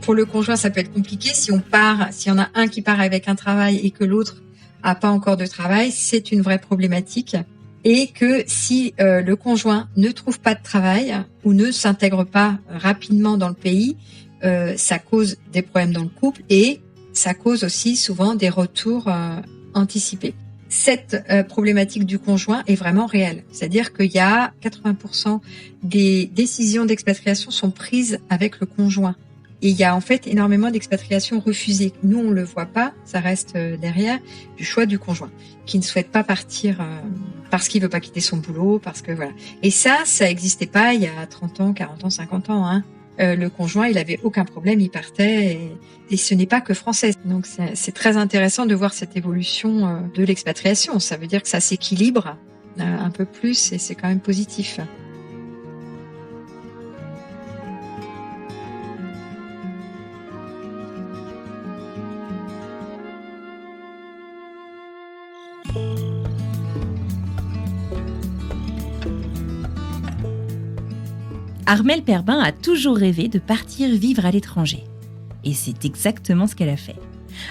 pour le conjoint, ça peut être compliqué. S'il y en a un qui part avec un travail et que l'autre a pas encore de travail, c'est une vraie problématique. Et que si le conjoint ne trouve pas de travail ou ne s'intègre pas rapidement dans le pays, ça cause des problèmes dans le couple et ça cause aussi souvent des retours anticipés. Cette problématique du conjoint est vraiment réelle. C'est-à-dire qu'il y a 80% des décisions d'expatriation sont prises avec le conjoint. Et il y a en fait énormément d'expatriations refusées. Nous, on le voit pas, ça reste derrière du choix du conjoint, qui ne souhaite pas partir parce qu'il veut pas quitter son boulot, parce que voilà. Et ça existait pas il y a 30 ans, 40 ans, 50 ans. Hein. Le conjoint, il avait aucun problème, il partait. Et ce n'est pas que français. Donc c'est très intéressant de voir cette évolution de l'expatriation. Ça veut dire que ça s'équilibre un peu plus et c'est quand même positif. Armelle Perbin a toujours rêvé de partir vivre à l'étranger. Et c'est exactement ce qu'elle a fait.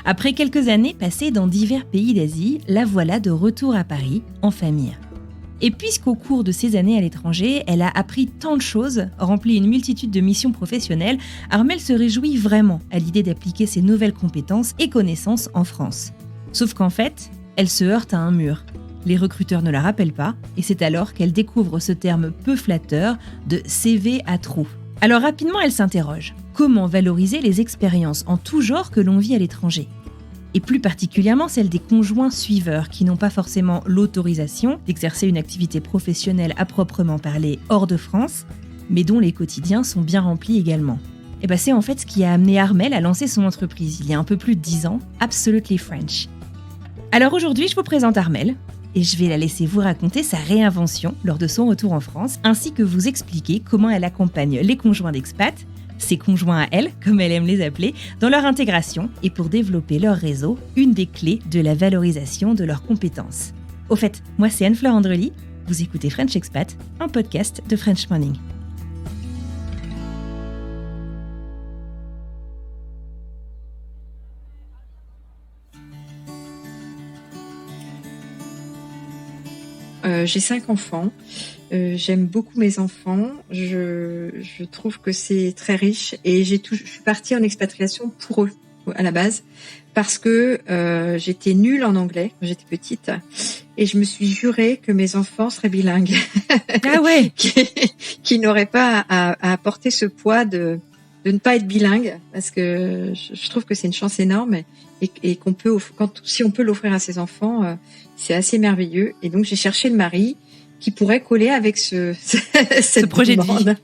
Après quelques années passées dans divers pays d'Asie, la voilà de retour à Paris, en famille. Et puisqu'au cours de ces années à l'étranger, elle a appris tant de choses, rempli une multitude de missions professionnelles, Armelle se réjouit vraiment à l'idée d'appliquer ses nouvelles compétences et connaissances en France. Sauf qu'en fait, elle se heurte à un mur. Les recruteurs ne la rappellent pas, et c'est alors qu'elle découvre ce terme peu flatteur de CV à trous. Alors rapidement, elle s'interroge. Comment valoriser les expériences en tout genre que l'on vit à l'étranger ? Et plus particulièrement celles des conjoints suiveurs qui n'ont pas forcément l'autorisation d'exercer une activité professionnelle à proprement parler hors de France, mais dont les quotidiens sont bien remplis également. Et c'est en fait ce qui a amené Armelle à lancer son entreprise il y a un peu plus de 10 ans, Absolutely French. Alors aujourd'hui, je vous présente Armelle, et je vais la laisser vous raconter sa réinvention lors de son retour en France, ainsi que vous expliquer comment elle accompagne les conjoints d'expats, ses conjoints à elle, comme elle aime les appeler, dans leur intégration et pour développer leur réseau, une des clés de la valorisation de leurs compétences. Au fait, moi c'est Anne-Fleur Andrely, vous écoutez French Expat, un podcast de French Morning. J'ai 5 enfants. J'aime beaucoup mes enfants. Je trouve que c'est très riche et je suis partie en expatriation pour eux à la base parce que j'étais nulle en anglais quand j'étais petite et je me suis jurée que mes enfants seraient bilingues. Ah ouais. qui n'auraient pas à porter ce poids de ne pas être bilingue parce que je trouve que c'est une chance énorme et qu'on peut si on peut l'offrir à ses enfants, c'est assez merveilleux. Et donc j'ai cherché le mari qui pourrait coller avec ce projet de vie.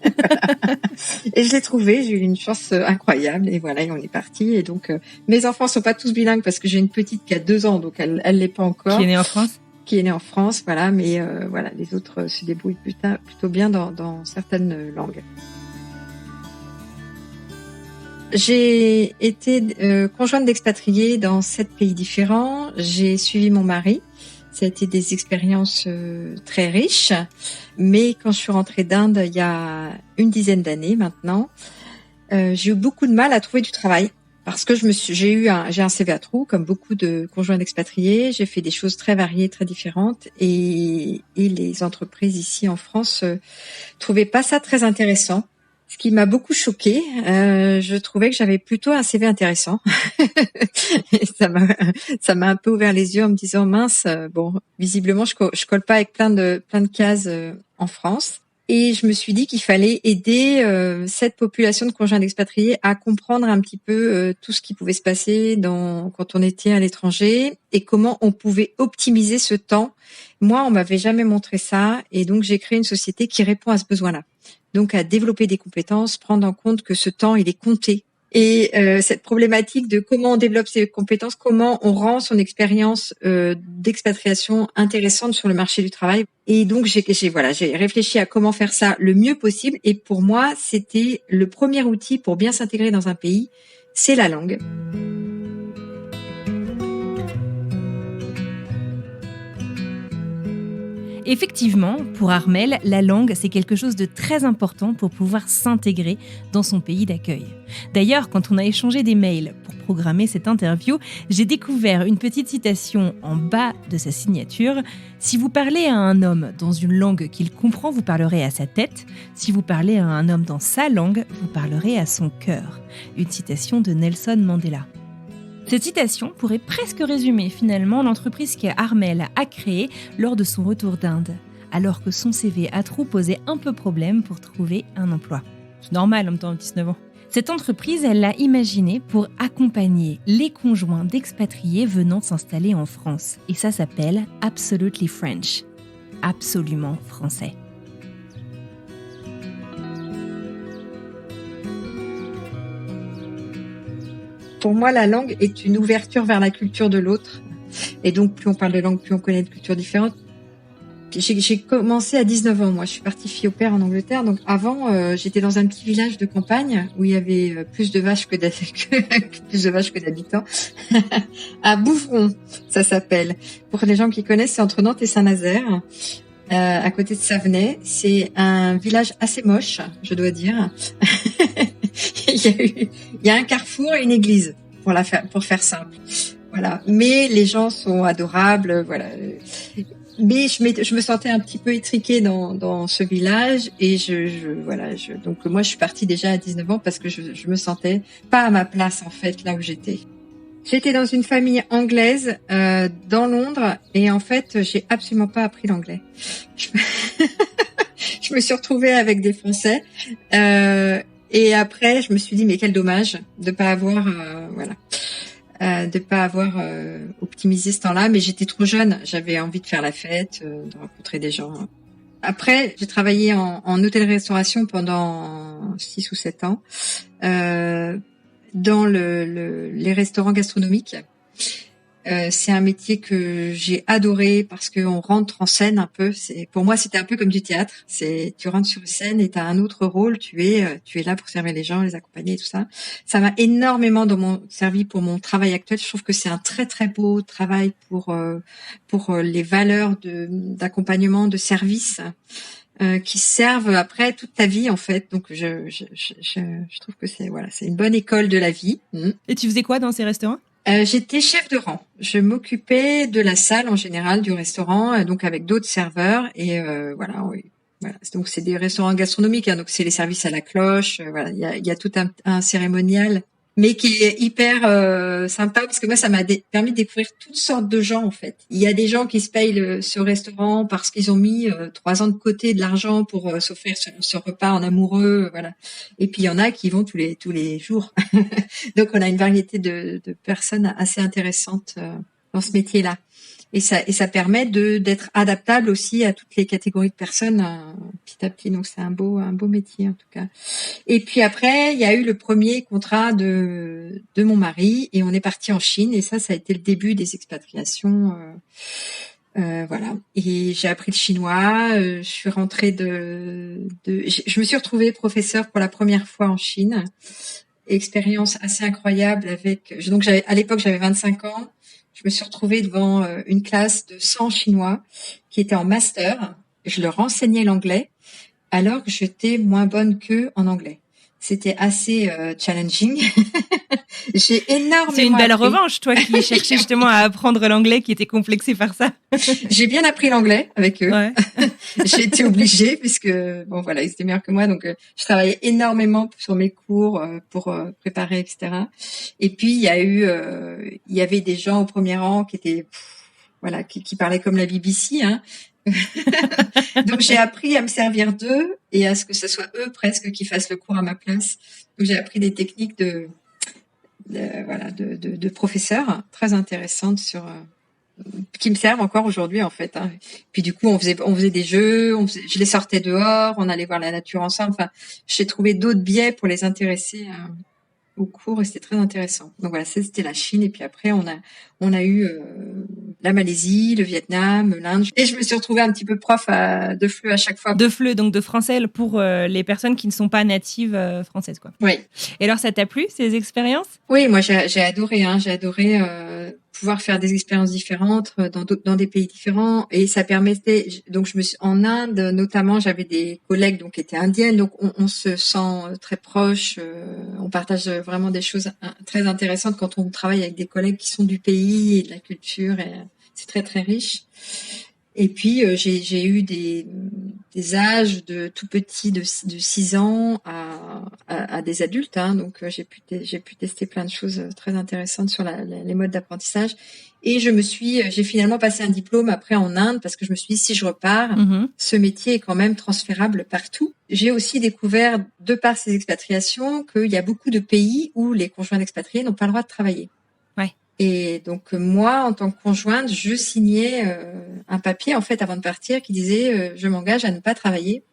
Et je l'ai trouvé, j'ai eu une chance incroyable et voilà, et on est parti. Et donc mes enfants sont pas tous bilingues parce que j'ai une petite qui a 2 ans, donc elle l'est pas encore. Qui est née en France. Qui est née en France, voilà, mais voilà, les autres se débrouillent plutôt bien dans certaines langues. J'ai été conjointe d'expatriés dans 7 pays différents. J'ai suivi mon mari. Ça a été des expériences très riches. Mais quand je suis rentrée d'Inde il y a une dizaine d'années maintenant, j'ai eu beaucoup de mal à trouver du travail parce que j'ai un CV à trous comme beaucoup de conjoints d'expatriés. J'ai fait des choses très variées, très différentes et les entreprises ici en France trouvaient pas ça très intéressant. Ce qui m'a beaucoup choquée, je trouvais que j'avais plutôt un CV intéressant. Et ça m'a un peu ouvert les yeux en me disant mince, bon, visiblement je colle pas avec plein de cases en France. Et je me suis dit qu'il fallait aider cette population de conjoints d'expatriés à comprendre un petit peu tout ce qui pouvait se passer quand on était à l'étranger et comment on pouvait optimiser ce temps. Moi, on m'avait jamais montré ça et donc j'ai créé une société qui répond à ce besoin-là. Donc à développer des compétences, prendre en compte que ce temps, il est compté. Et cette problématique de comment on développe ses compétences, comment on rend son expérience d'expatriation intéressante sur le marché du travail. Et donc j'ai réfléchi à comment faire ça le mieux possible. Et pour moi, c'était le premier outil pour bien s'intégrer dans un pays, c'est la langue. Effectivement, pour Armelle, la langue, c'est quelque chose de très important pour pouvoir s'intégrer dans son pays d'accueil. D'ailleurs, quand on a échangé des mails pour programmer cette interview, j'ai découvert une petite citation en bas de sa signature. Si vous parlez à un homme dans une langue qu'il comprend, vous parlerez à sa tête. Si vous parlez à un homme dans sa langue, vous parlerez à son cœur. Une citation de Nelson Mandela. Cette citation pourrait presque résumer finalement l'entreprise qu'Armelle a créée lors de son retour d'Inde, alors que son CV à trous posait un peu problème pour trouver un emploi. C'est normal en même temps, 19 ans. Cette entreprise, elle l'a imaginée pour accompagner les conjoints d'expatriés venant s'installer en France. Et ça s'appelle Absolutely French. Absolument français. Pour moi, la langue est une ouverture vers la culture de l'autre. Et donc, plus on parle de langue, plus on connaît de cultures différentes. J'ai commencé à 19 ans, moi. Je suis partie fille au père en Angleterre. Donc, avant, j'étais dans un petit village de campagne où il y avait plus de vaches que d'habitants. À Bouvron, ça s'appelle. Pour les gens qui connaissent, c'est entre Nantes et Saint-Nazaire. À côté de Savenay. C'est un village assez moche, je dois dire. Il y a un carrefour et une église, pour faire simple. Voilà. Mais les gens sont adorables, voilà. Mais je me sentais un petit peu étriquée dans ce village et donc moi je suis partie déjà à 19 ans parce que je me sentais pas à ma place en fait là où j'étais. J'étais dans une famille anglaise dans Londres et en fait j'ai absolument pas appris l'anglais. Je me suis retrouvée avec des Français et après je me suis dit mais quel dommage de pas avoir optimisé ce temps-là, mais j'étais trop jeune, j'avais envie de faire la fête, de rencontrer des gens. Après, j'ai travaillé en hôtellerie-restauration pendant 6 ou 7 ans, dans les restaurants gastronomiques. C'est un métier que j'ai adoré parce qu'on rentre en scène un peu. Pour moi, c'était un peu comme du théâtre. Tu rentres sur une scène et tu as un autre rôle. Tu es là pour servir les gens, les accompagner et tout ça. Ça m'a énormément servi pour mon travail actuel. Je trouve que c'est un très très beau travail pour les valeurs d'accompagnement, de service. Qui servent après toute ta vie en fait. Donc je trouve que c'est une bonne école de la vie. Et tu faisais quoi dans ces restaurants ? J'étais chef de rang. Je m'occupais de la salle en général du restaurant, donc avec d'autres serveurs et oui. Voilà. Donc c'est des restaurants gastronomiques, donc c'est les services à la cloche. Il y a tout un cérémonial, mais qui est hyper sympa parce que moi ça m'a permis de découvrir toutes sortes de gens en fait. Il y a des gens qui se payent ce restaurant parce qu'ils ont mis 3 ans de côté de l'argent pour s'offrir ce repas en amoureux, voilà. Et puis il y en a qui vont tous les jours. Donc on a une variété de personnes assez intéressantes dans ce métier-là. Et ça permet d'être adaptable aussi à toutes les catégories de personnes petit à petit. Donc c'est un beau métier en tout cas. Et puis après, il y a eu le premier contrat de mon mari et on est parti en Chine et ça a été le début des expatriations. Voilà. Et j'ai appris le chinois. Je suis rentrée je me suis retrouvée professeure pour la première fois en Chine. Expérience assez incroyable donc à l'époque j'avais 25 ans. Je me suis retrouvée devant une classe de 100 Chinois qui étaient en master. Je leur enseignais l'anglais alors que j'étais moins bonne qu'eux en anglais. C'était assez challenging. J'ai énormément C'est une belle appris. revanche, toi qui cherchais justement à apprendre l'anglais, qui était complexé par ça. J'ai bien appris l'anglais avec eux. Ouais. J'ai été obligée puisque ils étaient meilleurs que moi, donc je travaillais énormément sur mes cours pour préparer, etc. Et puis il y avait des gens au premier rang qui étaient qui parlaient comme la BBC, hein. Donc j'ai appris à me servir d'eux et à ce que ce soit eux presque qui fassent le cours à ma place. Donc j'ai appris des techniques de professeurs très intéressantes qui me servent encore aujourd'hui en fait. Hein. Puis du coup on faisait des jeux, je les sortais dehors, on allait voir la nature ensemble. Enfin, j'ai trouvé d'autres biais pour les intéresser au cours et c'était très intéressant. Donc voilà, c'était la Chine et puis après on a eu la Malaisie, le Vietnam, l'Inde et je me suis retrouvée un petit peu prof de FLE à chaque fois. De FLE, donc de français pour les personnes qui ne sont pas natives françaises, quoi. Oui. Et alors ça t'a plu ces expériences ? Oui, moi j'ai adoré. J'ai adoré pouvoir faire des expériences différentes dans des pays différents. Et ça permettait, donc en Inde notamment, j'avais des collègues donc qui étaient indiennes, donc on se sent très proche, on partage vraiment des choses très intéressantes quand on travaille avec des collègues qui sont du pays et de la culture, et c'est très très riche. Et puis j'ai eu des âges de tout petit de 6 ans à des adultes, hein, donc j'ai pu tester plein de choses très intéressantes sur les modes d'apprentissage. Et j'ai finalement passé un diplôme après en Inde parce que je me suis dit, si je repars, ce métier est quand même transférable partout. J'ai aussi découvert, de par ces expatriations, qu'il y a beaucoup de pays où les conjoints d'expatriés n'ont pas le droit de travailler. Et donc moi, en tant que conjointe, je signais un papier en fait avant de partir qui disait je m'engage à ne pas travailler,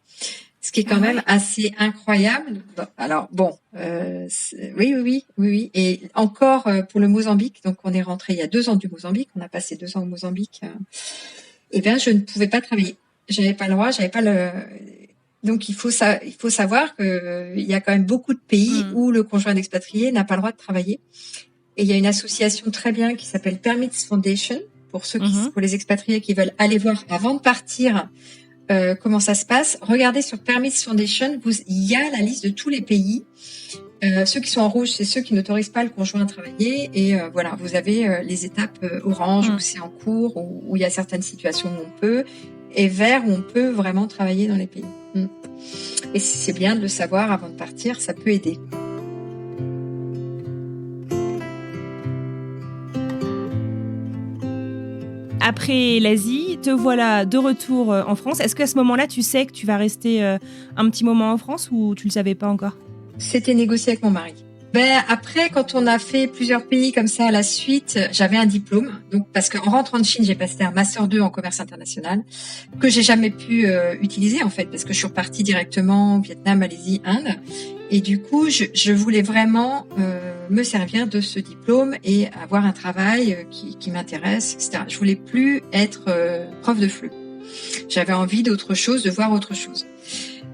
ce qui est quand même assez incroyable. Alors bon, oui. Et encore pour le Mozambique, donc on est rentré il y a 2 ans du Mozambique, on a passé 2 ans au Mozambique. Eh bien, je ne pouvais pas travailler, j'avais pas le droit, j'avais pas le. Donc il faut savoir que il y a quand même beaucoup de pays où le conjoint d'expatrié n'a pas le droit de travailler. Et il y a une association très bien qui s'appelle Permits Foundation pour pour les expatriés qui veulent aller voir avant de partir comment ça se passe. Regardez sur Permits Foundation, il y a la liste de tous les pays. Ceux qui sont en rouge, c'est ceux qui n'autorisent pas le conjoint à travailler. Et voilà, vous avez les étapes orange où c'est en cours, où il y a certaines situations où on peut, et vert où on peut vraiment travailler dans les pays. Et c'est bien de le savoir avant de partir, ça peut aider. Après l'Asie, te voilà de retour en France. Est-ce qu'à ce moment-là, tu sais que tu vas rester un petit moment en France ou tu le savais pas encore ? C'était négocié avec mon mari. Après, quand on a fait plusieurs pays comme ça à la suite, j'avais un diplôme. Donc, parce qu'en rentrant de Chine, j'ai passé un master 2 en commerce international que j'ai jamais pu utiliser en fait, parce que je suis repartie directement au Vietnam, Malaisie, Inde. Et du coup, je voulais vraiment me servir de ce diplôme et avoir un travail qui m'intéresse, etc. Je voulais plus être prof de FLE. J'avais envie d'autre chose, de voir autre chose.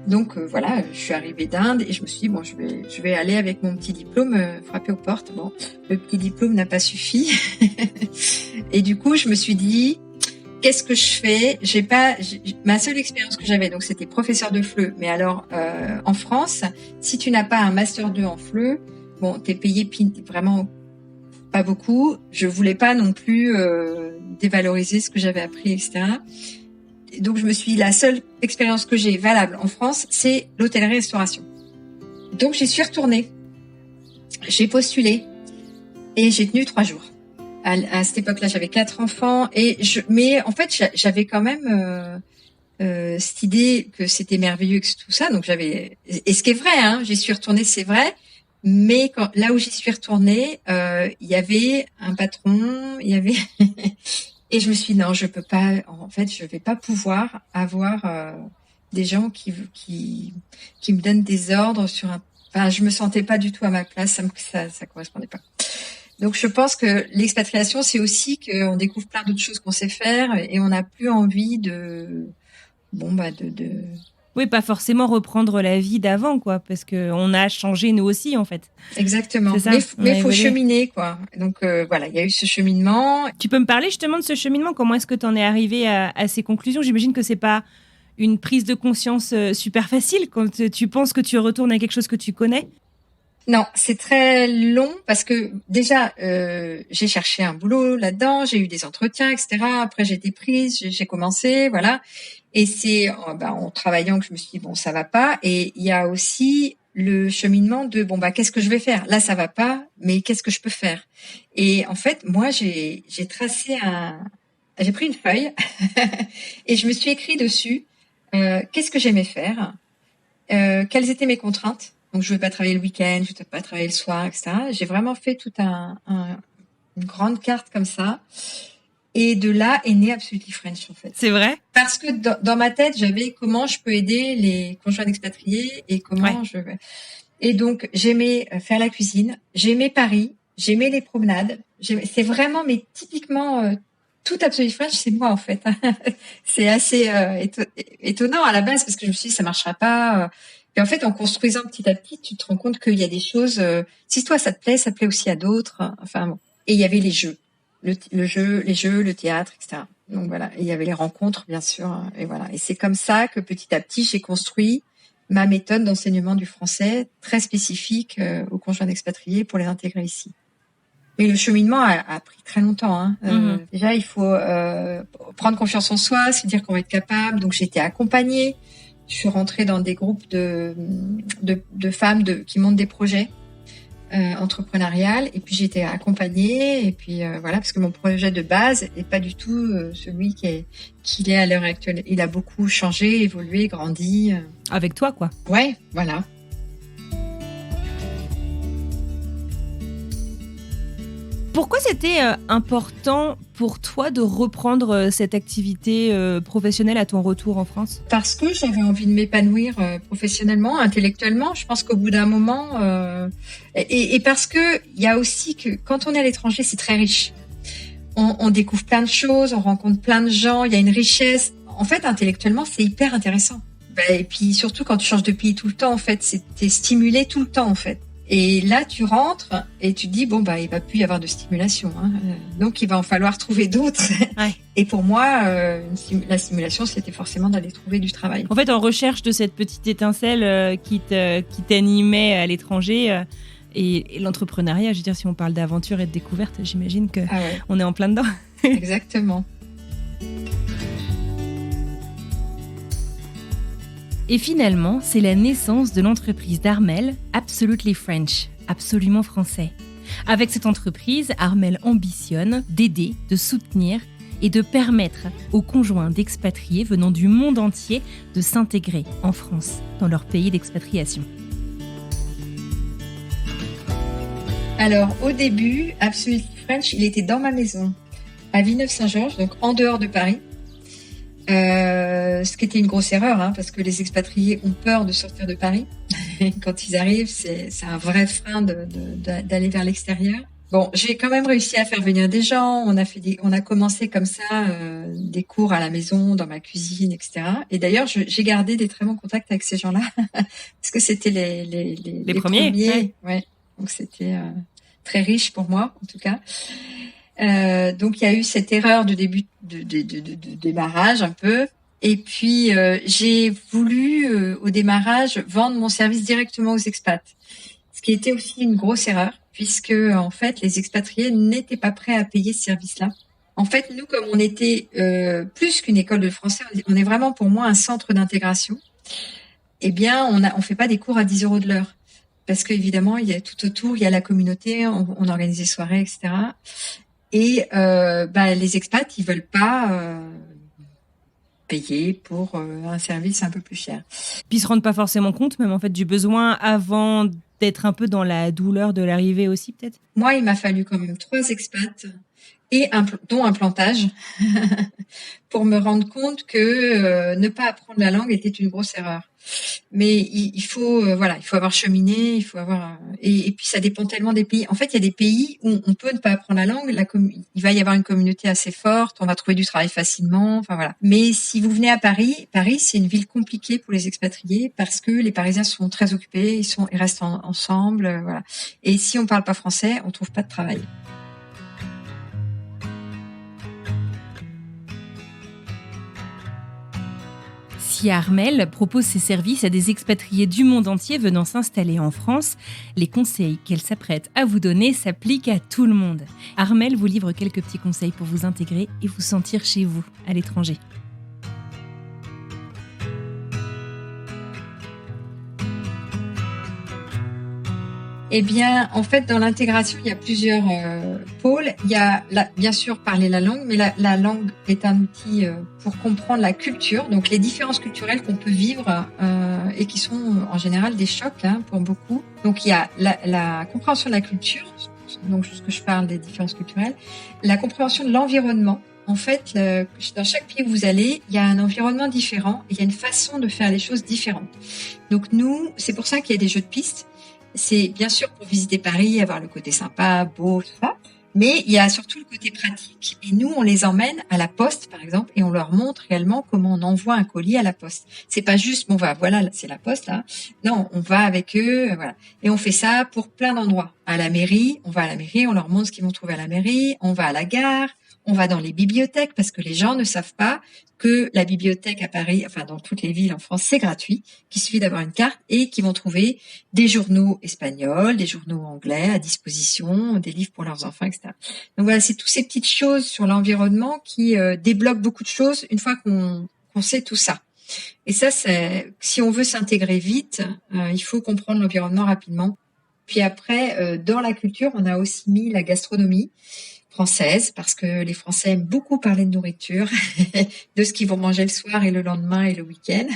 Donc voilà, je suis arrivée d'Inde et je me suis dit bon, je vais aller avec mon petit diplôme frapper aux portes. Bon, le petit diplôme n'a pas suffi. Et du coup, je me suis dit qu'est-ce que je fais ? Ma seule expérience que j'avais, donc c'était professeur de FLE. Mais alors en France, si tu n'as pas un master 2 en FLE, bon, t'es payé vraiment pas beaucoup. Je voulais pas non plus dévaloriser ce que j'avais appris, etc. Donc, la seule expérience que j'ai valable en France, c'est l'hôtellerie-restauration. Donc, j'y suis retournée. J'ai postulé et j'ai tenu 3 jours. À cette époque-là, j'avais 4 enfants mais en fait, j'avais quand même cette idée que c'était merveilleux, que tout ça. Donc, et ce qui est vrai, hein, j'y suis retournée, c'est vrai. Mais là où j'y suis retournée, il y avait un patron, et je me suis dit, non, je peux pas, en fait, je vais pas pouvoir avoir des gens qui me donnent des ordres enfin, je me sentais pas du tout à ma place, ça correspondait pas. Donc, je pense que l'expatriation, c'est aussi qu'on découvre plein d'autres choses qu'on sait faire et on n'a plus envie Oui, pas forcément reprendre la vie d'avant, quoi, parce qu'on a changé nous aussi, en fait. Exactement. Mais il faut cheminer, quoi. Donc voilà, il y a eu ce cheminement. Tu peux me parler justement de ce cheminement ? Comment est-ce que tu en es arrivé à ces conclusions ? J'imagine que c'est pas une prise de conscience super facile quand tu penses que tu retournes à quelque chose que tu connais. Non, c'est très long parce que déjà, j'ai cherché un boulot là-dedans, j'ai eu des entretiens, etc. Après, j'ai été prise, j'ai commencé, voilà. Et c'est en travaillant que je me suis dit, bon, ça va pas. Et il y a aussi le cheminement de, qu'est-ce que je vais faire ? Là, ça va pas, mais qu'est-ce que je peux faire ? Et en fait, moi, j'ai pris une feuille et je me suis écrit dessus qu'est-ce que j'aimais faire, quelles étaient mes contraintes. Donc, je ne veux pas travailler le week-end, je ne veux pas travailler le soir, etc. J'ai vraiment fait toute une grande carte comme ça. Et de là est né Absolutely French, en fait. C'est vrai ? Parce que dans ma tête, j'avais comment je peux aider les conjoints d'expatriés et comment je vais. Et donc, j'aimais faire la cuisine, j'aimais Paris, j'aimais les promenades. C'est vraiment, mais typiquement, tout Absolutely French, c'est moi, en fait. C'est assez étonnant à la base parce que je me suis dit, ça marchera pas. Et en fait, en construisant petit à petit, tu te rends compte qu'il y a des choses. Si toi ça te plaît aussi à d'autres. Enfin bon. Et il y avait les jeux. les jeux, le théâtre, etc. Donc voilà, et il y avait les rencontres, bien sûr, et voilà. Et c'est comme ça que petit à petit, j'ai construit ma méthode d'enseignement du français très spécifique aux conjoints d'expatriés pour les intégrer ici. Mais le cheminement a pris très longtemps. Hein. Déjà, il faut prendre confiance en soi, se dire qu'on va être capable. Donc, j'ai été accompagnée. Je suis rentrée dans des groupes de femmes qui montent des projets entrepreneuriales. Et puis, j'ai été accompagnée. Et puis, voilà, parce que mon projet de base n'est pas du tout celui qu'il est à l'heure actuelle. Il a beaucoup changé, évolué, grandi. Avec toi, quoi. Ouais, voilà. Pourquoi c'était important pour toi de reprendre cette activité professionnelle à ton retour en France ? Parce que j'avais envie de m'épanouir professionnellement, intellectuellement. Je pense qu'au bout d'un moment, et parce que il y a aussi que quand on est à l'étranger, c'est très riche. On découvre plein de choses, on rencontre plein de gens, il y a une richesse. En fait, intellectuellement, c'est hyper intéressant. Et puis surtout quand tu changes de pays tout le temps, en fait, t'es stimulé tout le temps, en fait. Et là, tu rentres et tu te dis, bon, il va plus y avoir de stimulation. Hein. Donc, il va en falloir trouver d'autres. Ouais. Et pour moi, la stimulation, c'était forcément d'aller trouver du travail. En fait, en recherche de cette petite étincelle qui t'animait à l'étranger et l'entrepreneuriat, je veux dire, si on parle d'aventure et de découverte, j'imagine qu'on est en plein dedans. Exactement. Et finalement, c'est la naissance de l'entreprise d'Armelle, Absolutely French, absolument français. Avec cette entreprise, Armelle ambitionne d'aider, de soutenir et de permettre aux conjoints d'expatriés venant du monde entier de s'intégrer en France, dans leur pays d'expatriation. Alors, au début, Absolutely French, il était dans ma maison, à Villeneuve-Saint-Georges, donc en dehors de Paris. Ce qui était une grosse erreur, hein, parce que les expatriés ont peur de sortir de Paris. Quand ils arrivent, c'est un vrai frein d'aller vers l'extérieur. Bon, j'ai quand même réussi à faire venir des gens. On a commencé comme ça des cours à la maison, dans ma cuisine, etc. Et d'ailleurs, j'ai gardé des très bons contacts avec ces gens-là parce que c'était les premiers. Ouais. Donc c'était très riche pour moi, en tout cas. Donc il y a eu cette erreur de début de démarrage un peu, et puis j'ai voulu au démarrage vendre mon service directement aux expats, ce qui était aussi une grosse erreur puisque en fait les expatriés n'étaient pas prêts à payer ce service-là. En fait, nous, comme on était plus qu'une école de français, on est vraiment pour moi un centre d'intégration. Eh bien, on fait pas des cours à 10 € de l'heure. Parce qu'évidemment, il y a tout autour, il y a la communauté, on organise des soirées, etc. Et les expats, ils veulent pas payer pour un service un peu plus cher. Puis ils se rendent pas forcément compte, même en fait, du besoin avant d'être un peu dans la douleur de l'arrivée aussi, peut-être. Moi, il m'a fallu quand même 3 expats et dont un plantage pour me rendre compte que ne pas apprendre la langue était une grosse erreur. Mais il faut avoir cheminé, il faut avoir et puis ça dépend tellement des pays. En fait, il y a des pays où on peut ne pas apprendre la langue, il va y avoir une communauté assez forte, on va trouver du travail facilement, enfin voilà. Mais si vous venez à Paris c'est une ville compliquée pour les expatriés parce que les Parisiens sont très occupés, ils restent ensemble, voilà. Et si on parle pas français, on trouve pas de travail. Si Armelle propose ses services à des expatriés du monde entier venant s'installer en France, les conseils qu'elle s'apprête à vous donner s'appliquent à tout le monde. Armelle vous livre quelques petits conseils pour vous intégrer et vous sentir chez vous, à l'étranger. Eh bien, en fait, dans l'intégration, il y a plusieurs pôles. Il y a, bien sûr, parler la langue, mais la langue est un outil pour comprendre la culture, donc les différences culturelles qu'on peut vivre et qui sont en général des chocs pour beaucoup. Donc, il y a la compréhension de la culture, donc ce que je parle des différences culturelles, la compréhension de l'environnement. En fait, dans chaque pays où vous allez, il y a un environnement différent et il y a une façon de faire les choses différentes. Donc, nous, c'est pour ça qu'il y a des jeux de pistes. C'est bien sûr pour visiter Paris, avoir le côté sympa, beau, tout ça. Mais il y a surtout le côté pratique. Et nous, on les emmène à la poste, par exemple, et on leur montre réellement comment on envoie un colis à la poste. C'est pas juste, voilà, c'est la poste, là. Non, on va avec eux, voilà. Et on fait ça pour plein d'endroits. À la mairie, on va à la mairie, on leur montre ce qu'ils vont trouver à la mairie. On va à la gare, on va dans les bibliothèques, parce que les gens ne savent pas que la bibliothèque à Paris, enfin dans toutes les villes en France, c'est gratuit, qu'il suffit d'avoir une carte et qu'ils vont trouver des journaux espagnols, des journaux anglais à disposition, des livres pour leurs enfants, etc. Donc voilà, c'est toutes ces petites choses sur l'environnement qui débloquent beaucoup de choses une fois qu'on sait tout ça. Et ça, si on veut s'intégrer vite, il faut comprendre l'environnement rapidement. Puis après, dans la culture, on a aussi mis la gastronomie française, parce que les Français aiment beaucoup parler de nourriture, de ce qu'ils vont manger le soir et le lendemain et le week-end.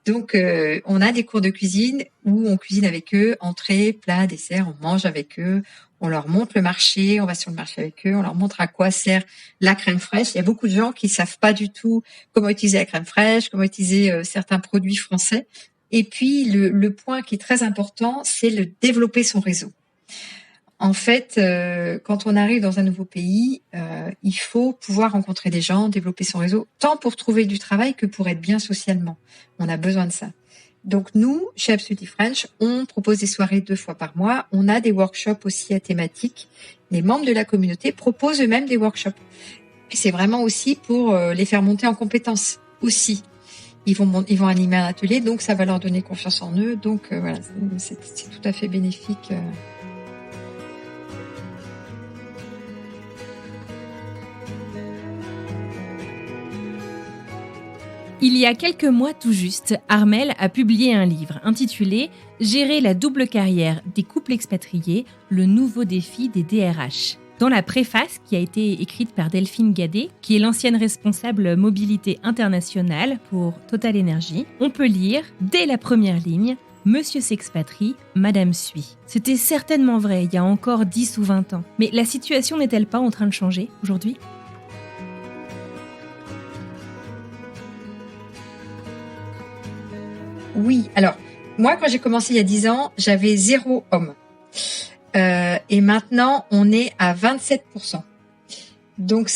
Donc, on a des cours de cuisine où on cuisine avec eux, entrée, plat, dessert, on mange avec eux, on leur montre le marché, on va sur le marché avec eux, on leur montre à quoi sert la crème fraîche. Il y a beaucoup de gens qui savent pas du tout comment utiliser la crème fraîche, comment utiliser certains produits français. Et puis, le point qui est très important, c'est le développer son réseau. En fait, quand on arrive dans un nouveau pays, il faut pouvoir rencontrer des gens, développer son réseau, tant pour trouver du travail que pour être bien socialement. On a besoin de ça. Donc nous, chez Absolutely French, on propose des soirées 2 fois par mois. On a des workshops aussi à thématiques. Les membres de la communauté proposent eux-mêmes des workshops. Et c'est vraiment aussi pour les faire monter en compétences aussi. Ils vont animer un atelier, donc ça va leur donner confiance en eux. Donc voilà, c'est tout à fait bénéfique. Il y a quelques mois tout juste, Armelle a publié un livre intitulé « Gérer la double carrière des couples expatriés, le nouveau défi des DRH ». Dans la préface qui a été écrite par Delphine Gadet, qui est l'ancienne responsable mobilité internationale pour Total Energy, on peut lire, dès la première ligne, « Monsieur s'expatrie, Madame suit ». C'était certainement vrai il y a encore 10 ou 20 ans. Mais la situation n'est-elle pas en train de changer aujourd'hui ? Oui, alors, moi, quand j'ai commencé il y a 10 ans, j'avais 0 homme. Et maintenant, on est à 27%. Donc,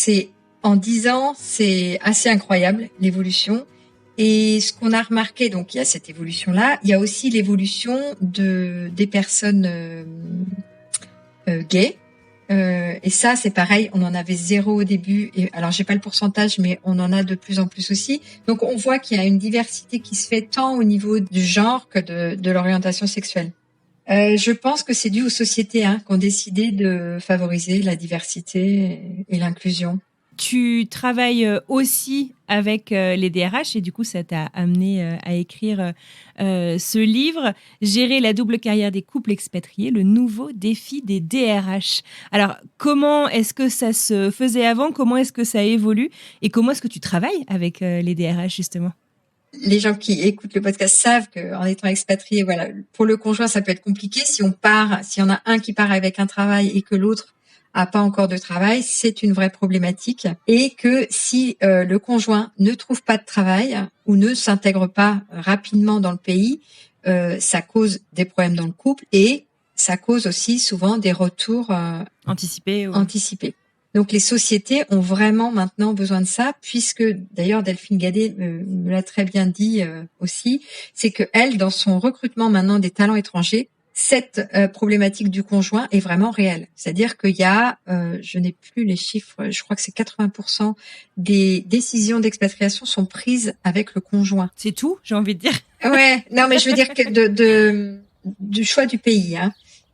en 10 ans, c'est assez incroyable, l'évolution. Et ce qu'on a remarqué, donc, il y a cette évolution-là. Il y a aussi l'évolution des personnes gays. Et ça, c'est pareil, on en avait 0 au début. Et alors, j'ai pas le pourcentage, mais on en a de plus en plus aussi. Donc, on voit qu'il y a une diversité qui se fait tant au niveau du genre que de l'orientation sexuelle. Je pense que c'est dû aux sociétés qui ont décidé de favoriser la diversité et l'inclusion. Tu travailles aussi avec les DRH et du coup, ça t'a amené à écrire ce livre, « Gérer la double carrière des couples expatriés, le nouveau défi des DRH ». Alors, comment est-ce que ça se faisait avant ? Comment est-ce que ça évolue ? Et comment est-ce que tu travailles avec les DRH, justement ? Les gens qui écoutent le podcast savent qu'en étant expatrié, voilà, pour le conjoint, ça peut être compliqué. S'il y en a un qui part avec un travail et que l'autre a pas encore de travail, c'est une vraie problématique. Et que si le conjoint ne trouve pas de travail ou ne s'intègre pas rapidement dans le pays, ça cause des problèmes dans le couple et ça cause aussi souvent des retours anticipés. Donc les sociétés ont vraiment maintenant besoin de ça, puisque d'ailleurs Delphine Gadet me l'a très bien dit aussi, c'est que elle, dans son recrutement maintenant des talents étrangers, cette problématique du conjoint est vraiment réelle. C'est-à-dire qu'il y a, je n'ai plus les chiffres, je crois que c'est 80% des décisions d'expatriation sont prises avec le conjoint. C'est tout, j'ai envie de dire. Ouais, non mais je veux dire que du choix du pays,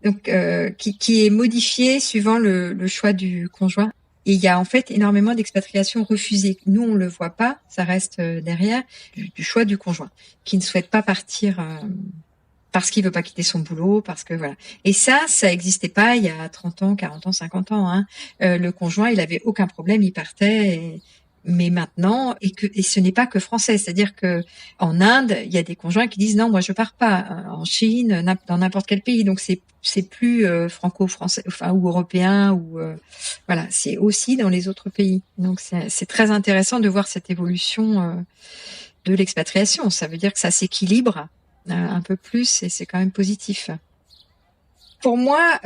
donc qui est modifié suivant le choix du conjoint. Et il y a en fait énormément d'expatriations refusées. Nous, on le voit pas, ça reste derrière du choix du conjoint, qui ne souhaite pas partir parce qu'il veut pas quitter son boulot, parce que voilà. Et ça existait pas il y a 30 ans, 40 ans, 50 ans. Le conjoint, il avait aucun problème, il partait. Mais maintenant, et ce n'est pas que français, c'est-à-dire que en Inde, il y a des conjoints qui disent non, moi je pars pas. En Chine, dans n'importe quel pays, donc c'est plus franco-français, enfin ou européen ou voilà, c'est aussi dans les autres pays. Donc c'est très intéressant de voir cette évolution de l'expatriation. Ça veut dire que ça s'équilibre un peu plus et c'est quand même positif. Pour moi,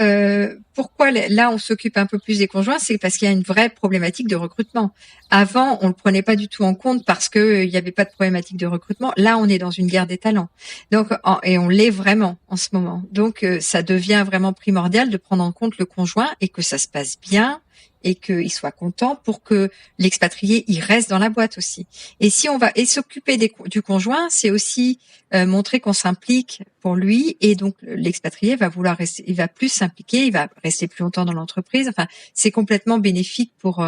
pourquoi là on s'occupe un peu plus des conjoints, c'est parce qu'il y a une vraie problématique de recrutement. Avant, on le prenait pas du tout en compte parce que il y avait pas de problématique de recrutement. Là, on est dans une guerre des talents. Donc, et on l'est vraiment en ce moment. Donc, ça devient vraiment primordial de prendre en compte le conjoint et que ça se passe bien et qu'il soit content pour que l'expatrié il reste dans la boîte aussi. Et si on va s'occuper du conjoint, c'est aussi montrer qu'on s'implique pour lui, et donc l'expatrié va vouloir rester, il va plus s'impliquer, il va rester plus longtemps dans l'entreprise. Enfin, c'est complètement bénéfique pour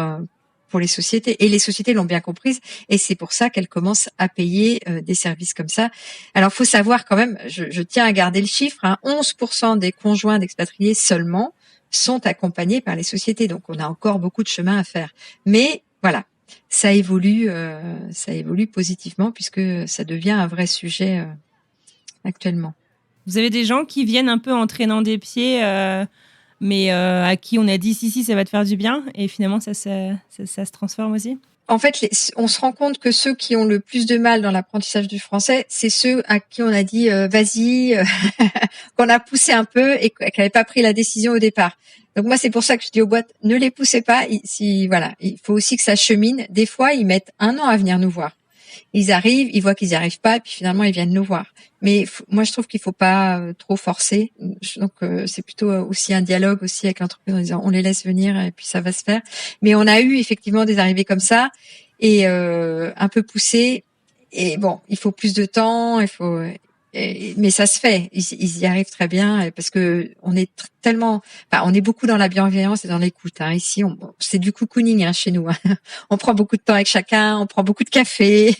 les sociétés, et les sociétés l'ont bien comprise, et c'est pour ça qu'elles commencent à payer des services comme ça. Alors, faut savoir quand même, je tiens à garder le chiffre, 11% des conjoints d'expatriés seulement sont accompagnés par les sociétés. Donc, on a encore beaucoup de chemin à faire. Mais voilà, ça évolue positivement puisque ça devient un vrai sujet actuellement. Vous avez des gens qui viennent un peu en traînant des pieds, mais à qui on a dit si, ça va te faire du bien, et finalement ça se transforme aussi. En fait, on se rend compte que ceux qui ont le plus de mal dans l'apprentissage du français, c'est ceux à qui on a dit vas-y, qu'on a poussé un peu et qui n'avaient pas pris la décision au départ. Donc moi, c'est pour ça que je dis aux boîtes, ne les poussez pas. Il faut aussi que ça chemine. Des fois, ils mettent 1 an à venir nous voir. Ils arrivent, ils voient qu'ils n'y arrivent pas, et puis finalement, ils viennent nous voir. Mais moi, je trouve qu'il faut pas trop forcer. Donc, c'est plutôt aussi un dialogue aussi avec l'entreprise en disant, on les laisse venir et puis ça va se faire. Mais on a eu effectivement des arrivées comme ça et un peu poussées. Et bon, il faut plus de temps, mais ça se fait. Ils y arrivent très bien parce que on est on est beaucoup dans la bienveillance et dans l'écoute. Ici, c'est du cocooning chez nous. On prend beaucoup de temps avec chacun, on prend beaucoup de café.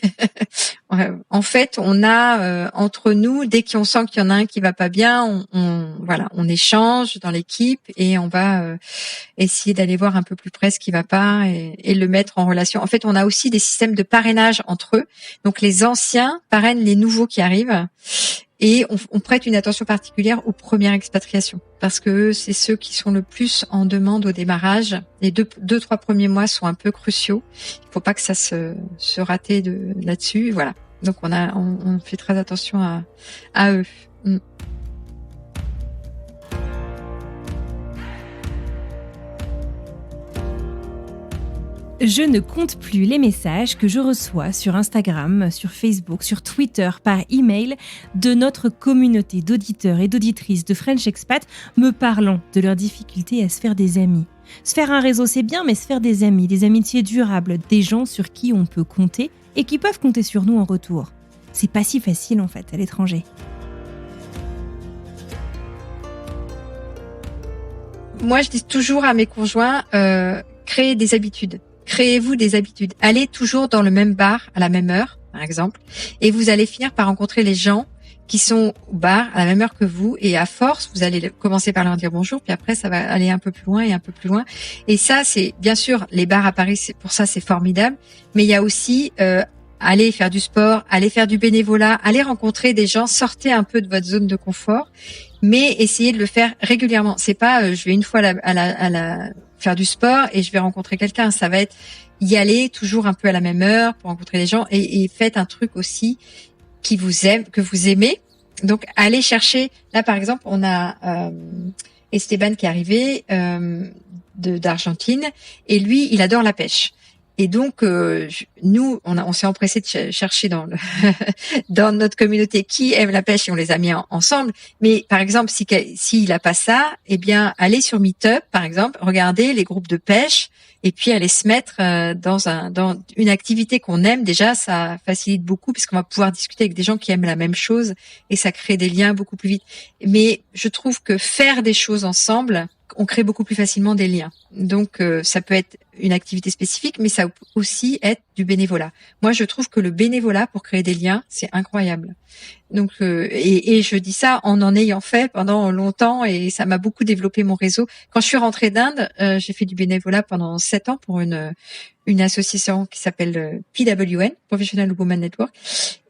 En fait, on a entre nous, dès qu'on sent qu'il y en a un qui va pas bien, on échange dans l'équipe et on va essayer d'aller voir un peu plus près ce qui va pas et le mettre en relation. En fait, on a aussi des systèmes de parrainage entre eux. Donc, les anciens parrainent les nouveaux qui arrivent. Et on prête une attention particulière aux premières expatriations parce que c'est ceux qui sont le plus en demande au démarrage. Les 2-3 premiers mois sont un peu cruciaux. Il faut pas que ça se rate là-dessus. Voilà. Donc on fait très attention à eux. Je ne compte plus les messages que je reçois sur Instagram, sur Facebook, sur Twitter, par email de notre communauté d'auditeurs et d'auditrices de French Expat me parlant de leurs difficultés à se faire des amis. Se faire un réseau, c'est bien, mais se faire des amis, des amitiés durables, des gens sur qui on peut compter et qui peuvent compter sur nous en retour. C'est pas si facile en fait à l'étranger. Moi, je dis toujours à mes conjoints, créez des habitudes. Créez-vous des habitudes. Allez toujours dans le même bar à la même heure, par exemple, et vous allez finir par rencontrer les gens qui sont au bar à la même heure que vous, et à force, vous allez commencer par leur dire bonjour, puis après, ça va aller un peu plus loin et un peu plus loin. Et ça, c'est bien sûr, les bars à Paris, pour ça, c'est formidable, mais il y a aussi aller faire du sport, aller faire du bénévolat, aller rencontrer des gens, sortez un peu de votre zone de confort, mais essayez de le faire régulièrement. C'est pas je vais une fois faire du sport et je vais rencontrer quelqu'un. Ça va être y aller toujours un peu à la même heure pour rencontrer des gens et faites un truc aussi que vous aimez. Donc allez chercher. Là par exemple, on a Esteban qui est arrivé d'Argentine et lui, il adore la pêche. Et donc, nous, on s'est empressé de chercher dans notre communauté qui aime la pêche et on les a mis ensemble. Mais par exemple, s'il a pas ça, eh bien, allez sur Meetup, par exemple, regardez les groupes de pêche et puis allez se mettre dans une activité qu'on aime. Déjà, ça facilite beaucoup puisqu'on va pouvoir discuter avec des gens qui aiment la même chose et ça crée des liens beaucoup plus vite. Mais je trouve que faire des choses ensemble, on crée beaucoup plus facilement des liens. Donc, ça peut être une activité spécifique, mais ça peut aussi être du bénévolat. Moi, je trouve que le bénévolat pour créer des liens, c'est incroyable. Donc, et je dis ça en ayant fait pendant longtemps et ça m'a beaucoup développé mon réseau. Quand je suis rentrée d'Inde, j'ai fait du bénévolat pendant 7 ans pour une association qui s'appelle PWN, Professional Women Network.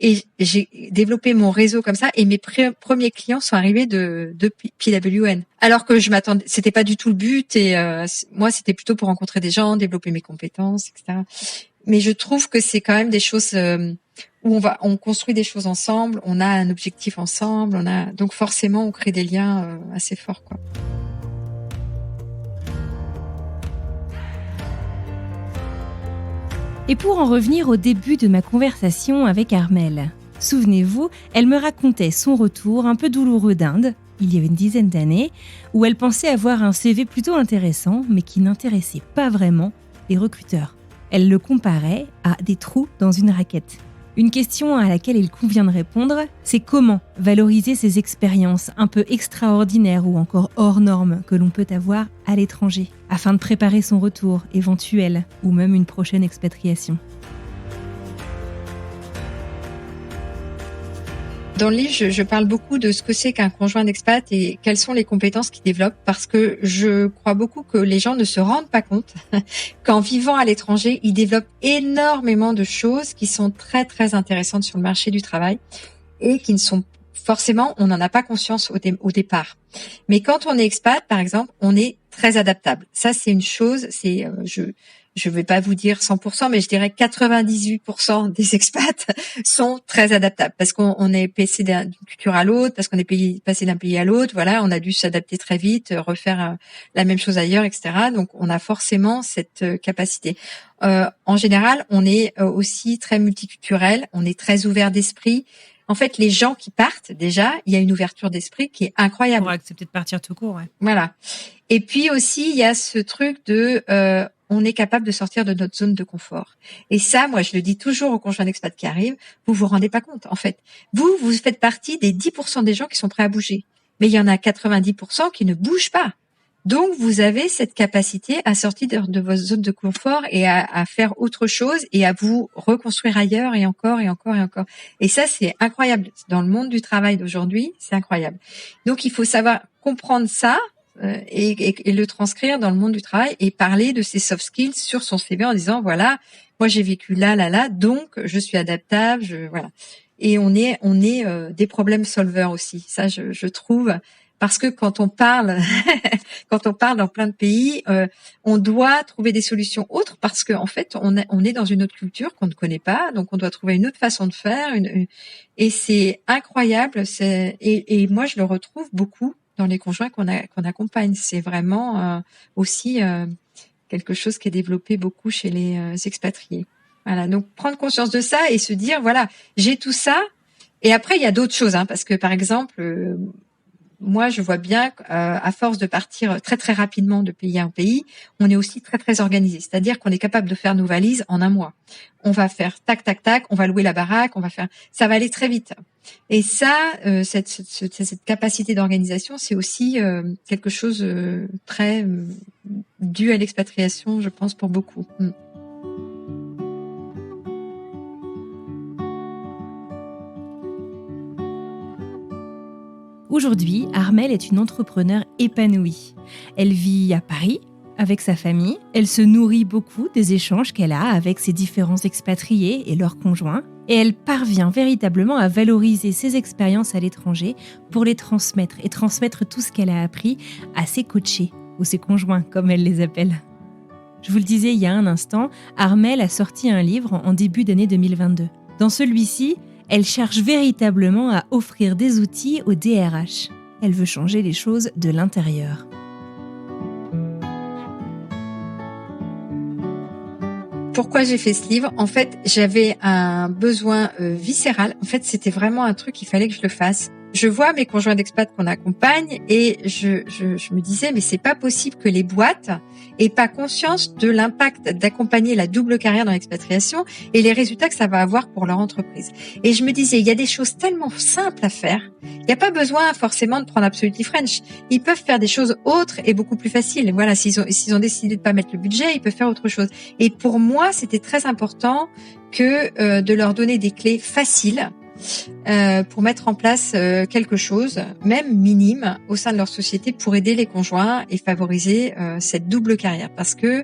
Et j'ai développé mon réseau comme ça et mes premiers clients sont arrivés de PWN. Alors que je m'attendais, c'était pas du tout le but et moi, c'était plutôt pour rencontrer des gens, développer mes compétences, etc. Mais je trouve que c'est quand même des choses où on construit des choses ensemble, on a un objectif ensemble, donc forcément on crée des liens assez forts, quoi. Et pour en revenir au début de ma conversation avec Armelle, souvenez-vous, elle me racontait son retour un peu douloureux d'Inde, il y avait une dizaine d'années, où elle pensait avoir un CV plutôt intéressant, mais qui n'intéressait pas vraiment les recruteurs. Elle le comparait à des trous dans une raquette. Une question à laquelle il convient de répondre, c'est comment valoriser ces expériences un peu extraordinaires ou encore hors normes que l'on peut avoir à l'étranger, afin de préparer son retour éventuel ou même une prochaine expatriation. Dans le livre, je parle beaucoup de ce que c'est qu'un conjoint d'expat et quelles sont les compétences qu'il développe, parce que je crois beaucoup que les gens ne se rendent pas compte qu'en vivant à l'étranger, ils développent énormément de choses qui sont très très intéressantes sur le marché du travail et qui ne sont forcément, on n'en a pas conscience au départ. Mais quand on est expat, par exemple, on est très adaptable. Ça, c'est une chose, je vais pas vous dire 100%, mais je dirais 98% des expats sont très adaptables parce qu'on est passé d'une culture à l'autre, parce qu'on est passé d'un pays à l'autre. Voilà, on a dû s'adapter très vite, refaire la même chose ailleurs, etc. Donc, on a forcément cette capacité. En général, on est aussi très multiculturel, on est très ouvert d'esprit. En fait, les gens qui partent, déjà, il y a une ouverture d'esprit qui est incroyable. Pour accepter de partir tout court, ouais. Voilà. Et puis aussi, il y a ce truc de on est capable de sortir de notre zone de confort. Et ça, moi, je le dis toujours aux conjoints d'expat qui arrivent, vous vous rendez pas compte, en fait. Vous faites partie des 10% des gens qui sont prêts à bouger. Mais il y en a 90% qui ne bougent pas. Donc, vous avez cette capacité à sortir de votre zone de confort et à faire autre chose et à vous reconstruire ailleurs et encore et encore et encore. Et ça, c'est incroyable. Dans le monde du travail d'aujourd'hui, c'est incroyable. Donc, il faut savoir comprendre ça, et le transcrire dans le monde du travail et parler de ses soft skills sur son CV en disant voilà, moi j'ai vécu là, donc je suis adaptable, voilà. Et on est des problème solvers aussi. Ça, je trouve, parce que quand on parle, quand on parle dans plein de pays, on doit trouver des solutions autres parce que en fait, on est dans une autre culture qu'on ne connaît pas, donc on doit trouver une autre façon de faire. Et c'est incroyable. Et moi, je le retrouve beaucoup dans les conjoints qu'on accompagne. C'est vraiment aussi quelque chose qui est développé beaucoup chez les expatriés. Voilà, donc prendre conscience de ça et se dire voilà, j'ai tout ça. Et après, il y a d'autres choses, parce que par exemple, moi, je vois bien qu'à force de partir très très rapidement de pays en pays, on est aussi très très organisé. C'est-à-dire qu'on est capable de faire nos valises en un mois. On va faire tac tac tac, on va louer la baraque, ça va aller très vite. Et ça, cette capacité d'organisation, c'est aussi quelque chose très dû à l'expatriation, je pense, pour beaucoup. Aujourd'hui, Armelle est une entrepreneure épanouie. Elle vit à Paris avec sa famille. Elle se nourrit beaucoup des échanges qu'elle a avec ses différents expatriés et leurs conjoints. Et elle parvient véritablement à valoriser ses expériences à l'étranger pour les transmettre et transmettre tout ce qu'elle a appris à ses coachés ou ses conjoints, comme elle les appelle. Je vous le disais il y a un instant, Armelle a sorti un livre en début d'année 2022. Dans celui-ci, elle cherche véritablement à offrir des outils au DRH. Elle veut changer les choses de l'intérieur. Pourquoi j'ai fait ce livre ? En fait, j'avais un besoin viscéral. En fait, c'était vraiment un truc, il fallait que je le fasse. Je vois mes conjoints d'expat qu'on accompagne et je me disais, mais c'est pas possible que les boîtes aient pas conscience de l'impact d'accompagner la double carrière dans l'expatriation et les résultats que ça va avoir pour leur entreprise. Et je me disais, il y a des choses tellement simples à faire. Il n'y a pas besoin forcément de prendre Absolutely French. Ils peuvent faire des choses autres et beaucoup plus faciles. Voilà, s'ils ont décidé de pas mettre le budget, ils peuvent faire autre chose. Et pour moi, c'était très important que de leur donner des clés faciles pour mettre en place quelque chose, même minime, au sein de leur société pour aider les conjoints et favoriser cette double carrière. Parce que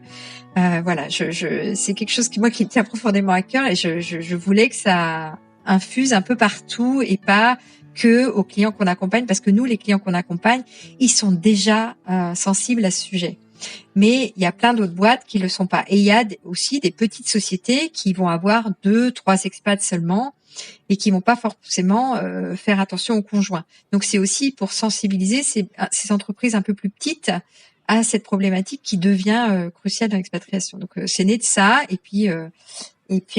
voilà, c'est quelque chose qui me tient profondément à cœur et je voulais que ça infuse un peu partout et pas que aux clients qu'on accompagne, parce que nous, les clients qu'on accompagne, ils sont déjà sensibles à ce sujet. Mais il y a plein d'autres boîtes qui le sont pas. Et il y a aussi des petites sociétés qui vont avoir 2, 3 expats seulement et qui vont pas forcément faire attention aux conjoints. Donc c'est aussi pour sensibiliser ces entreprises un peu plus petites à cette problématique qui devient cruciale dans l'expatriation. Donc c'est né de ça, et puis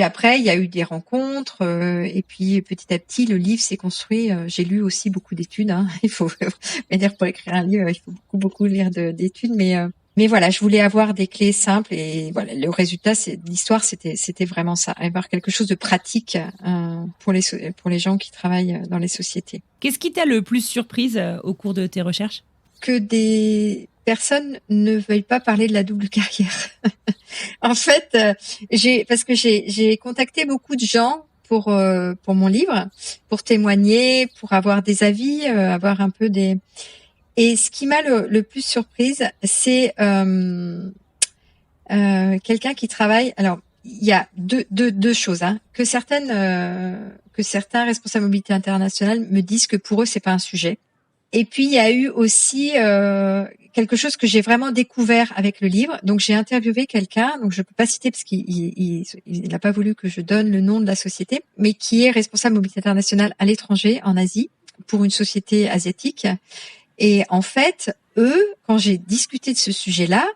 après il y a eu des rencontres, et puis petit à petit le livre s'est construit. J'ai lu aussi beaucoup d'études, hein. Il faut dire, pour écrire un livre il faut beaucoup lire d'études, mais voilà, je voulais avoir des clés simples, et voilà, le résultat, l'histoire, c'était vraiment ça, avoir quelque chose de pratique pour les gens qui travaillent dans les sociétés. Qu'est-ce qui t'a le plus surprise au cours de tes recherches ? Que des personnes ne veuillent pas parler de la double carrière. En fait, j'ai contacté beaucoup de gens pour mon livre, pour témoigner, pour avoir des avis, avoir un peu des... Et ce qui m'a le plus surprise, c'est quelqu'un qui travaille. Alors, il y a deux choses, hein, que certains responsables mobilité internationale me disent que pour eux c'est pas un sujet. Et puis il y a eu aussi quelque chose que j'ai vraiment découvert avec le livre. Donc j'ai interviewé quelqu'un, donc je peux pas citer parce qu'il n'a pas voulu que je donne le nom de la société, mais qui est responsable mobilité internationale à l'étranger, en Asie, pour une société asiatique. Et en fait, eux, quand j'ai discuté de ce sujet-là,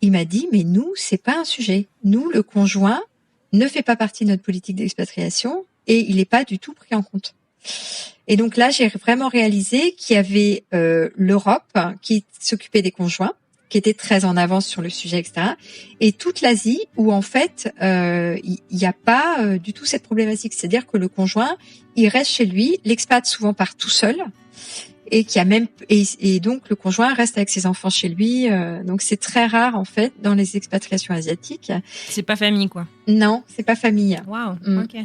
il m'a dit, mais nous, c'est pas un sujet. Nous, le conjoint ne fait pas partie de notre politique d'expatriation et il n'est pas du tout pris en compte. Et donc là, j'ai vraiment réalisé qu'il y avait l'Europe qui s'occupait des conjoints, qui était très en avance sur le sujet, etc. Et toute l'Asie, où en fait, il n'y a pas du tout cette problématique. C'est-à-dire que le conjoint, il reste chez lui, l'expat souvent part tout seul, et donc le conjoint reste avec ses enfants chez lui. Donc c'est très rare en fait dans les expatriations asiatiques. C'est pas famille, quoi. Non, c'est pas famille. Waouh. Ok.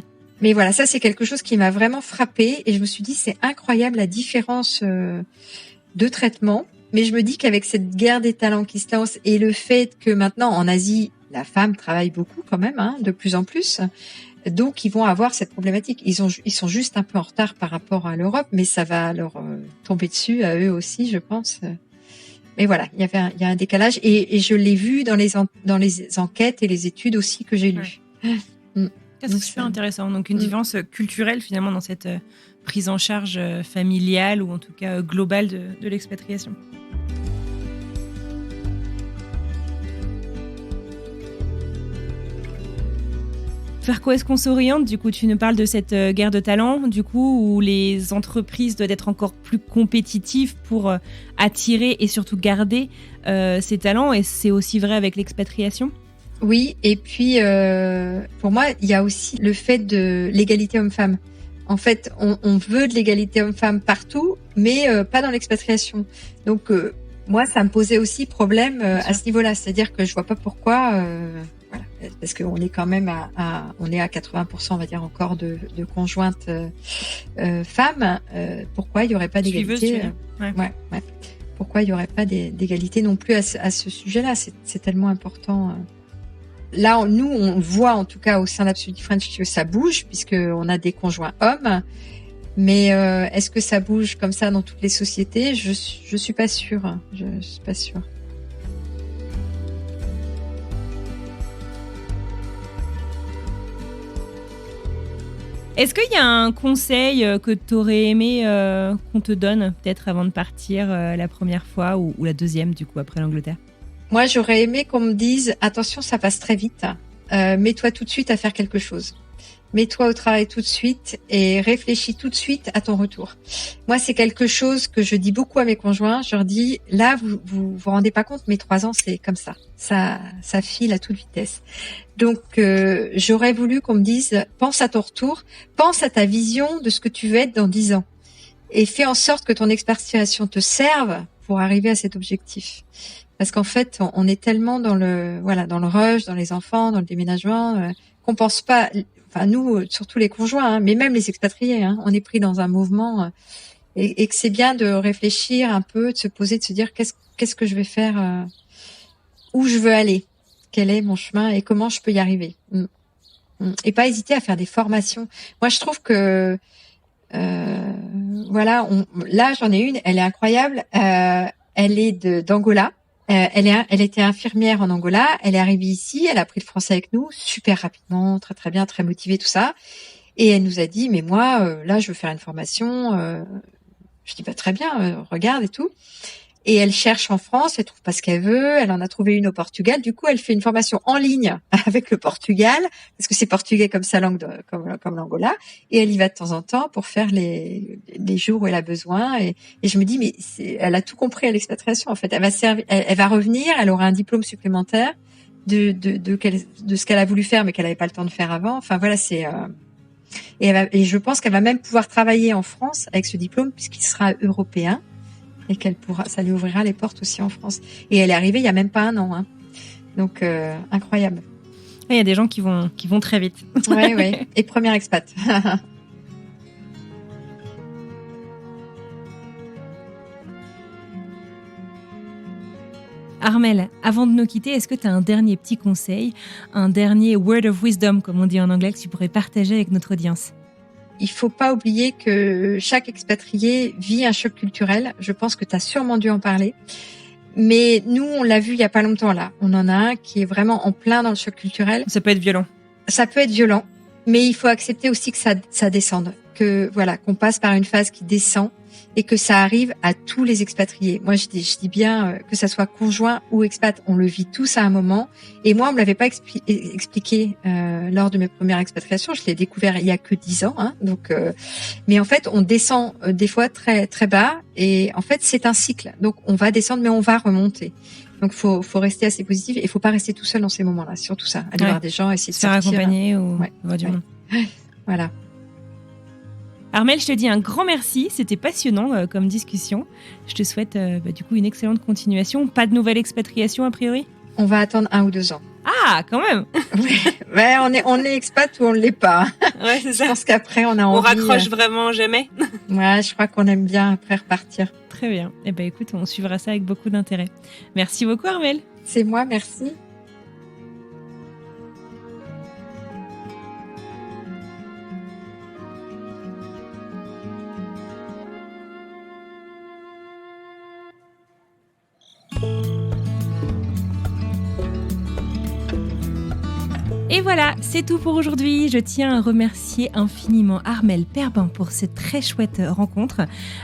Mais voilà, ça c'est quelque chose qui m'a vraiment frappée, et je me suis dit c'est incroyable la différence de traitement. Mais je me dis qu'avec cette guerre des talents qui se lance, et le fait que maintenant en Asie la femme travaille beaucoup quand même, hein, de plus en plus, donc ils vont avoir cette problématique. Ils sont juste un peu en retard par rapport à l'Europe, mais ça va leur tomber dessus à eux aussi, je pense. Mais voilà, il y a un décalage, et je l'ai vu dans les enquêtes et les études aussi que j'ai lues. Ouais. C'est super intéressant. Donc une différence culturelle finalement dans cette prise en charge familiale, ou en tout cas globale de l'expatriation. Vers quoi est-ce qu'on s'oriente ? Du coup, tu nous parles de cette guerre de talents, du coup, où les entreprises doivent être encore plus compétitives pour attirer et surtout garder ces talents. Et c'est aussi vrai avec l'expatriation ? Oui, et puis pour moi, il y a aussi le fait de l'égalité homme-femme. En fait, on veut de l'égalité homme-femme partout, mais pas dans l'expatriation. Donc moi, ça me posait aussi problème à ce niveau-là. C'est-à-dire que je vois pas pourquoi... Voilà, parce qu'on est quand même on est à 80%, on va dire, encore de conjointes femmes. Pourquoi il y aurait pas d'égalité ? Ouais. Pourquoi il y aurait pas d'égalité non plus à ce sujet-là ? C'est tellement important. Là, nous, on voit en tout cas au sein d'Absoluti French que ça bouge, puisqu'on a des conjoints hommes. Mais est-ce que ça bouge comme ça dans toutes les sociétés ? Je suis pas sûre. Je suis pas sûre. Est-ce qu'il y a un conseil que tu aurais aimé qu'on te donne, peut-être avant de partir la première fois, ou la deuxième, du coup, après l'Angleterre ? Moi, j'aurais aimé qu'on me dise, attention, ça passe très vite. Mets-toi tout de suite à faire quelque chose. Mets-toi au travail tout de suite et réfléchis tout de suite à ton retour. Moi, c'est quelque chose que je dis beaucoup à mes conjoints. Je leur dis, là, vous rendez pas compte, mais 3 ans, c'est comme ça. Ça file à toute vitesse. Donc, j'aurais voulu qu'on me dise, pense à ton retour, pense à ta vision de ce que tu veux être dans 10 ans. Et fais en sorte que ton expatriation te serve pour arriver à cet objectif. Parce qu'en fait, on est tellement dans le rush, dans les enfants, dans le déménagement, qu'on pense pas. Enfin, nous, surtout les conjoints, hein, mais même les expatriés, hein, on est pris dans un mouvement, et que c'est bien de réfléchir un peu, de se poser, de se dire qu'est-ce que je vais faire, où je veux aller, quel est mon chemin et comment je peux y arriver. Et pas hésiter à faire des formations. Moi, je trouve que là, j'en ai une, elle est incroyable. Elle est d'Angola. Elle était infirmière en Angola. Elle est arrivée ici. Elle a appris le français avec nous super rapidement, très très bien, très motivée, tout ça. Et elle nous a dit, mais moi, là, je veux faire une formation. Je dis, bah, très bien, regarde et tout. Et elle cherche en France, elle trouve pas ce qu'elle veut. Elle en a trouvé une au Portugal. Du coup, elle fait une formation en ligne avec le Portugal, parce que c'est portugais comme sa langue, comme l'Angola. Et elle y va de temps en temps pour faire les jours où elle a besoin. Et je me dis, mais elle a tout compris à l'expatriation, en fait. Elle va revenir, elle aura un diplôme supplémentaire de ce qu'elle a voulu faire, mais qu'elle n'avait pas le temps de faire avant. Enfin, voilà, et je pense qu'elle va même pouvoir travailler en France avec ce diplôme, puisqu'il sera européen. Et ça lui ouvrira les portes aussi en France. Et elle est arrivée il y a même pas un an, hein. Donc incroyable. Il y a des gens qui vont très vite. Ouais. Et première expat. Armelle, avant de nous quitter, est-ce que tu as un dernier petit conseil, un dernier word of wisdom, comme on dit en anglais, que tu pourrais partager avec notre audience? Il faut pas oublier que chaque expatrié vit un choc culturel. Je pense que tu as sûrement dû en parler. Mais nous, on l'a vu il y a pas longtemps là. On en a un qui est vraiment en plein dans le choc culturel. Ça peut être violent. Ça peut être violent, mais il faut accepter aussi que ça descende. Qu'on passe par une phase qui descend et que ça arrive à tous les expatriés. Moi, je dis bien que ça soit conjoint ou expat, on le vit tous à un moment. Et moi, on me l'avait pas expliqué lors de mes premières expatriations. Je l'ai découvert il y a que 10 ans, hein. Donc, mais en fait, on descend des fois très très bas. Et en fait, c'est un cycle. Donc, on va descendre, mais on va remonter. Donc, faut rester assez positif et faut pas rester tout seul dans ces moments-là. Surtout ça, aller voir des gens, essayer de se faire sortir. accompagner ou voir du monde. Voilà. Armelle, je te dis un grand merci, c'était passionnant comme discussion. Je te souhaite du coup une excellente continuation. Pas de nouvelle expatriation a priori? On va attendre 1 ou 2 ans. Ah, quand même. Ouais, on est expat ou on ne l'est pas. Ouais, c'est ça. Je pense qu'après on a envie. On raccroche vraiment jamais. Ouais, je crois qu'on aime bien après repartir. Très bien. Eh ben écoute, on suivra ça avec beaucoup d'intérêt. Merci beaucoup Armelle. C'est moi, merci. Et voilà, c'est tout pour aujourd'hui. Je tiens à remercier infiniment Armelle Perbin pour cette très chouette rencontre.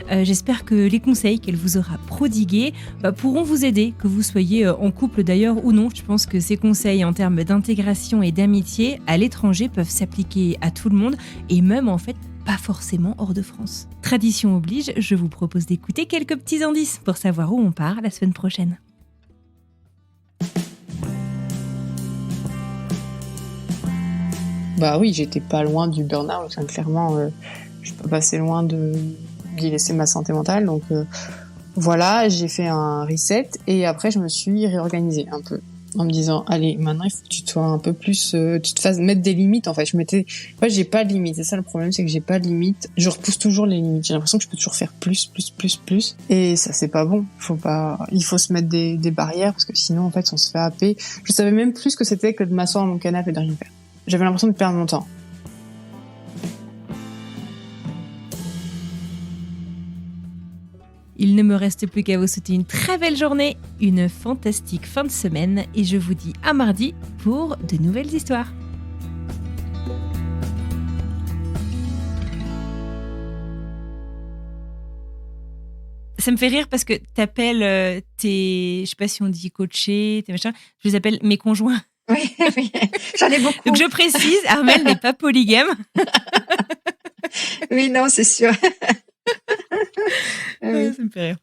J'espère que les conseils qu'elle vous aura prodigués pourront vous aider, que vous soyez en couple d'ailleurs ou non. Je pense que ces conseils en termes d'intégration et d'amitié à l'étranger peuvent s'appliquer à tout le monde et même en fait pas forcément hors de France. Tradition oblige, je vous propose d'écouter quelques petits indices pour savoir où on part la semaine prochaine. Bah oui, j'étais pas loin du burn-out, hein, clairement, je suis pas passée loin d'y laisser ma santé mentale, donc voilà, j'ai fait un reset et après je me suis réorganisée un peu en me disant allez, maintenant il faut que tu sois un peu plus, tu te fasses mettre des limites en fait. J'ai pas de limites, c'est ça le problème, c'est que j'ai pas de limites, je repousse toujours les limites, j'ai l'impression que je peux toujours faire plus et ça c'est pas bon, il faut se mettre des barrières parce que sinon en fait on se fait happer. Je savais même plus ce que c'était que de m'asseoir dans mon canapé et de rien faire. J'avais l'impression de perdre mon temps. Il ne me reste plus qu'à vous souhaiter une très belle journée, une fantastique fin de semaine et je vous dis à mardi pour de nouvelles histoires. Ça me fait rire parce que t'appelles tes, je sais pas si on dit coachés, tes machins, je les appelle mes conjoints. Oui, j'en ai beaucoup. Donc je précise, Armelle n'est pas polygame. Oui, non, c'est sûr. Ouais, ça me fait rire.